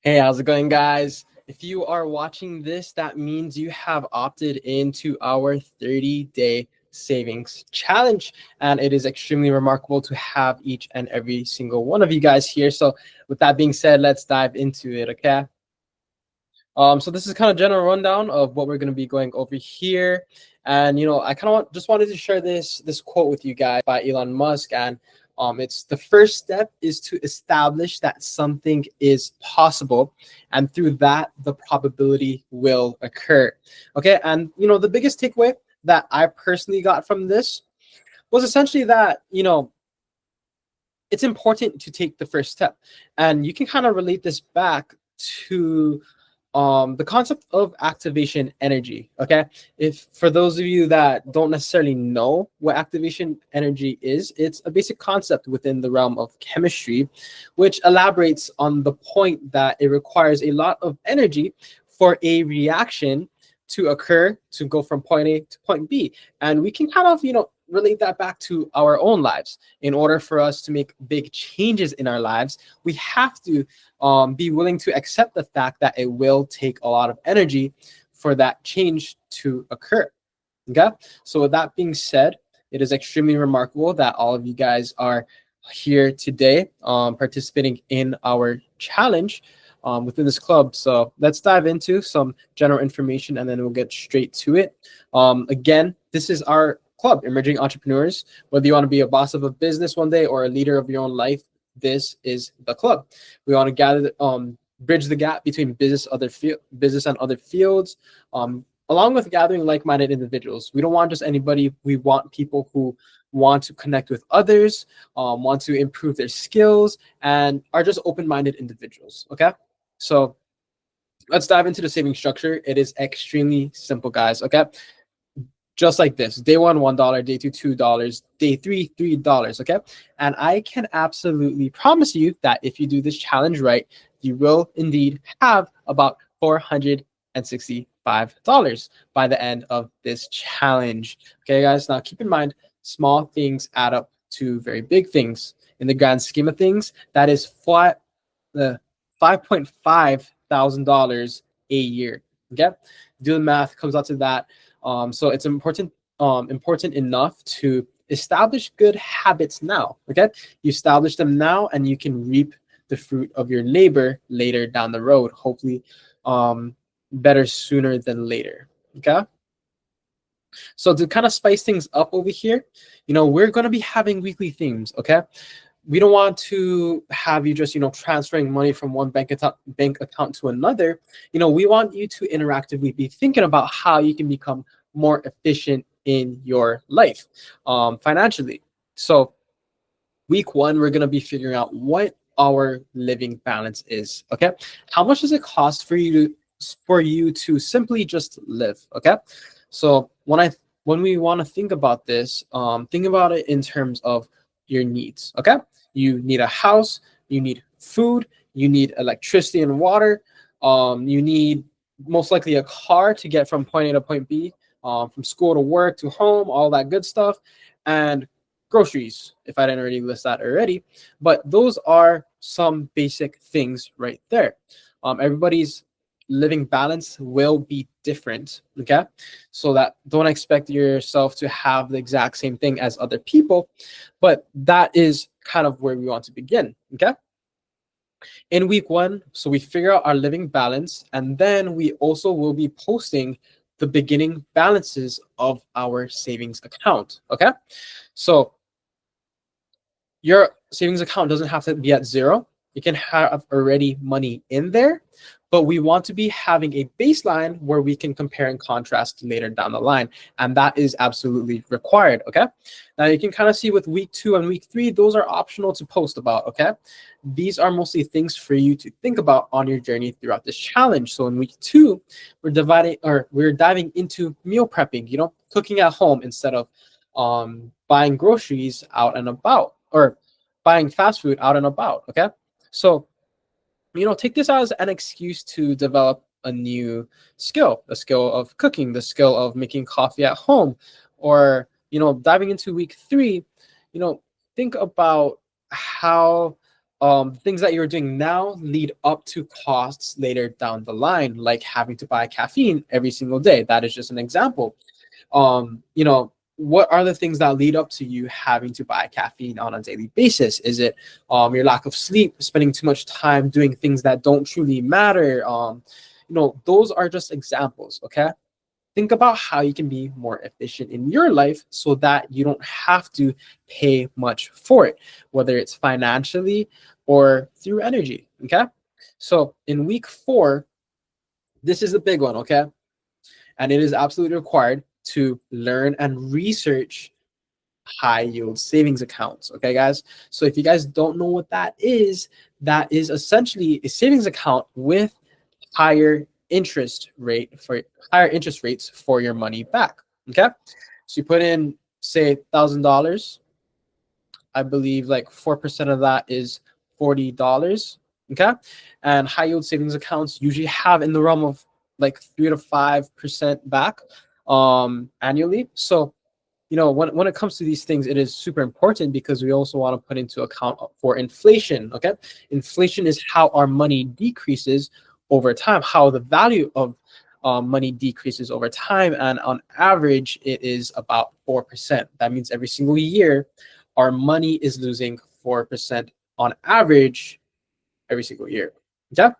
Hey, how's it going, guys? If you are watching this, that means you have opted into our 30-day savings challenge. And it is extremely remarkable to have each and every single one of you guys here. So with that being said, let's dive into it, okay? So this is kind of general rundown of what we're going to be going over here. And, I kind of just wanted to share this quote with you guys by Elon Musk. And it's the first step is to establish that something is possible. And through that, the probability will occur. Okay. And, the biggest takeaway that I personally got from this was essentially that, it's important to take the first step. And you can kind of relate this back to the concept of activation energy. Okay, if for those of you that don't necessarily know what activation energy is, it's a basic concept within the realm of chemistry, which elaborates on the point that it requires a lot of energy for a reaction to occur, to go from point A to point B. And we can kind of relate that back to our own lives. In order for us to make big changes in our lives, we have to be willing to accept the fact that it will take a lot of energy for that change to occur. Okay, so with that being said, it is extremely remarkable that all of you guys are here today participating in our challenge within this club. So let's dive into some general information and then we'll get straight to it. Again, this is our club, Emerging Entrepreneurs. Whether you want to be a boss of a business one day or a leader of your own life, this is the club. We want to gather, bridge the gap between business and other fields, along with gathering like-minded individuals. We don't want just anybody. We want people who want to connect with others, want to improve their skills, and are just open-minded individuals. Okay, so let's dive into the saving structure. It is extremely simple, guys. Okay, just like this: day one, $1; day two, $2; day three, $3. Okay, and I can absolutely promise you that if you do this challenge right, you will indeed have about $465 by the end of this challenge. Okay, guys. Now keep in mind, small things add up to very big things. In the grand scheme of things, that is $5.5 thousand a year. Okay, do the math, comes out to that. So it's important enough to establish good habits now. Okay, you establish them now, and you can reap the fruit of your labor later down the road. Hopefully, better sooner than later. Okay. So to kind of spice things up over here, we're going to be having weekly themes. Okay. We don't want to have you just, transferring money from one bank account to another. We want you to interactively be thinking about how you can become more efficient in your life financially. So week one, we're going to be figuring out what our living balance is. Okay. How much does it cost for you to simply just live? Okay. So when we want to think about this, think about it in terms of your needs. Okay, you need a house, you need food, you need electricity and water, you need most likely a car to get from point A to point B, from school to work to home, all that good stuff, and groceries, if I didn't already list that already. But those are some basic things right there. Everybody's living balance will be different. Okay, so that don't expect yourself to have the exact same thing as other people, but that is kind of where we want to begin. Okay, in week one, so we figure out our living balance, and then we also will be posting the beginning balances of our savings account. Okay, so your savings account doesn't have to be at zero. You can have already money in there, but we want to be having a baseline where we can compare and contrast later down the line. And that is absolutely required. Okay. Now you can kind of see with week two and week three, those are optional to post about. Okay. These are mostly things for you to think about on your journey throughout this challenge. So in week two, we're diving into meal prepping, cooking at home instead of buying groceries out and about, or buying fast food out and about. Okay. So, take this as an excuse to develop a new skill, the skill of cooking, the skill of making coffee at home, or, diving into week three, think about how things that you're doing now lead up to costs later down the line, like having to buy caffeine every single day. That is just an example. What are the things that lead up to you having to buy caffeine on a daily basis? Is it your lack of sleep, spending too much time doing things that don't truly matter? Those are just examples. Okay. Think about how you can be more efficient in your life so that you don't have to pay much for it, whether it's financially or through energy. Okay. So in week 4, this is a big one. Okay. And it is absolutely required to learn and research high yield savings accounts. Okay, guys. So if you guys don't know what that is essentially a savings account with higher interest rates for your money back. Okay. So you put in, say, $1,000. I believe like 4% of that is $40. Okay. And high yield savings accounts usually have in the realm of like 3 to 5% back annually. So when it comes to these things, it is super important because we also want to put into account for inflation. Okay. Inflation is how our money decreases over time, how the value of money decreases over time. And on average, it is about 4%. That means every single year, our money is losing 4% on average every single year. Okay.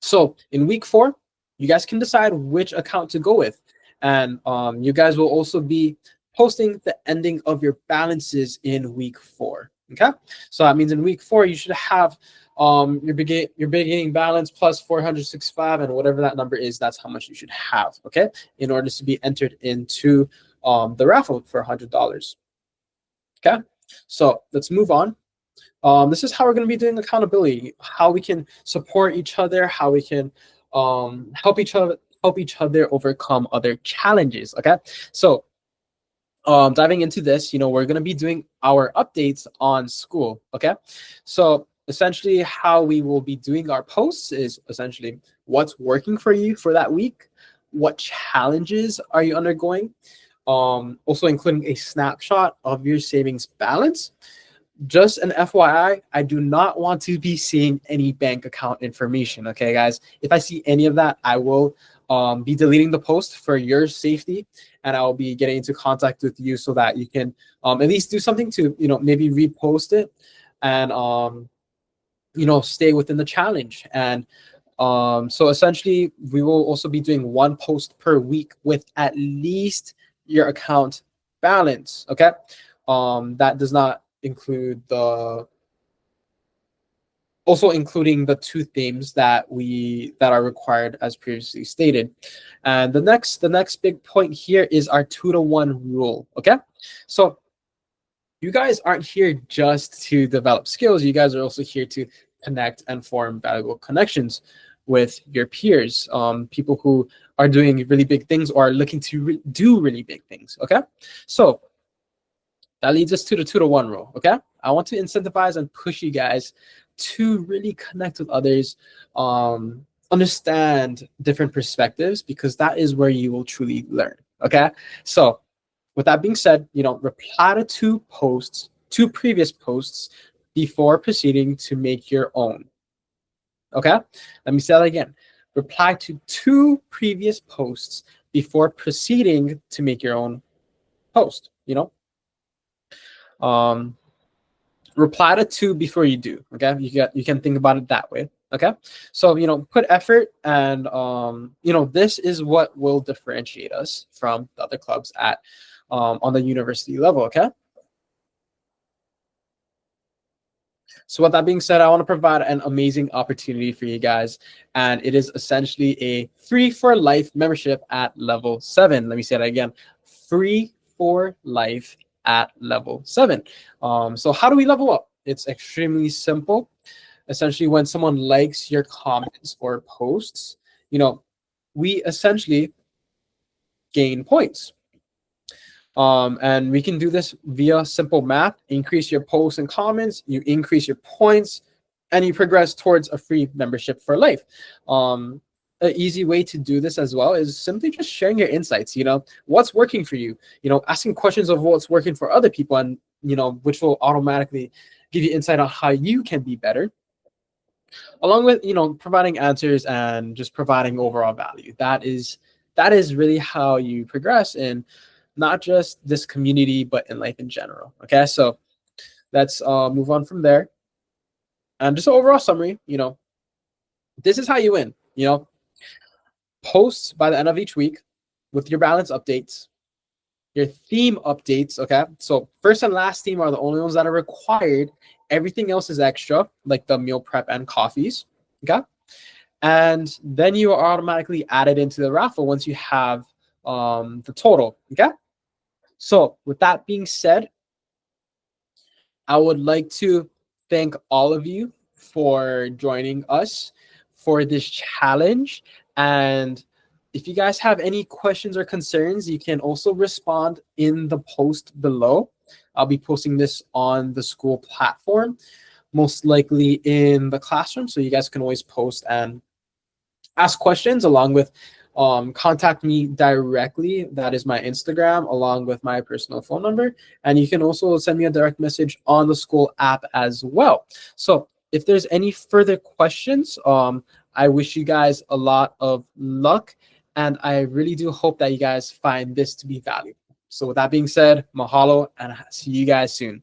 So in week 4, you guys can decide which account to go with. And you guys will also be posting the ending of your balances in week 4. Okay. So that means in week 4, you should have your beginning balance plus 465, and whatever that number is, that's how much you should have. Okay. In order to be entered into the raffle for $100. Okay. So let's move on. This is how we're going to be doing accountability, how we can support each other, how we can help each other overcome other challenges. Okay. So diving into this, we're going to be doing our updates on school. Okay. So essentially how we will be doing our posts is essentially what's working for you for that week, what challenges are you undergoing, also including a snapshot of your savings balance. Just an FYI, I do not want to be seeing any bank account information. Okay, guys. If I see any of that, I will be deleting the post for your safety, and I'll be getting into contact with you so that you can at least do something to maybe repost it and stay within the challenge. And so essentially, we will also be doing one post per week with at least your account balance. Okay, that does not include including the 2 themes that are required as previously stated. And the next big point here is our 2-to-1 rule. Okay, so you guys aren't here just to develop skills. You guys are also here to connect and form valuable connections with your peers, people who are doing really big things or are looking to do really big things. Okay, so that leads us to the 2-to-1 rule. Okay, I want to incentivize and push you guys to really connect with others, understand different perspectives, because that is where you will truly learn. Okay, so with that being said, reply to 2 previous posts before proceeding to make your own. Okay, let me say that again. Reply to 2 previous posts before proceeding to make your own post. Reply to 2 before you do. Okay, you can think about it that way. Okay, so put effort, and this is what will differentiate us from the other clubs at on the university level. Okay, so with that being said, I want to provide an amazing opportunity for you guys, and it is essentially a free for life membership at level 7. Let me say that again: free for life at level 7. So how do we level up? It's extremely simple. Essentially, when someone likes your comments or posts, we essentially gain points. And we can do this via simple math. Increase your posts and comments, you increase your points, and you progress towards a free membership for life. An easy way to do this as well is simply just sharing your insights, what's working for you, asking questions of what's working for other people, and which will automatically give you insight on how you can be better, along with providing answers and just providing overall value. That is really how you progress in not just this community but in life in general. Okay, so let's move on from there. And just an overall summary, this is how you win. Post by the end of each week with your balance updates, your theme updates. Okay, so first and last theme are the only ones that are required. Everything else is extra, like the meal prep and coffees. Okay, and then you are automatically added into the raffle once you have the total. Okay, so with that being said, I would like to thank all of you for joining us for this challenge. And if you guys have any questions or concerns, you can also respond in the post below. I'll be posting this on the school platform, most likely in the classroom. So you guys can always post and ask questions, along with contact me directly. That is my Instagram, along with my personal phone number. And you can also send me a direct message on the school app as well. So if there's any further questions, I wish you guys a lot of luck. And I really do hope that you guys find this to be valuable. So with that being said, mahalo, and see you guys soon.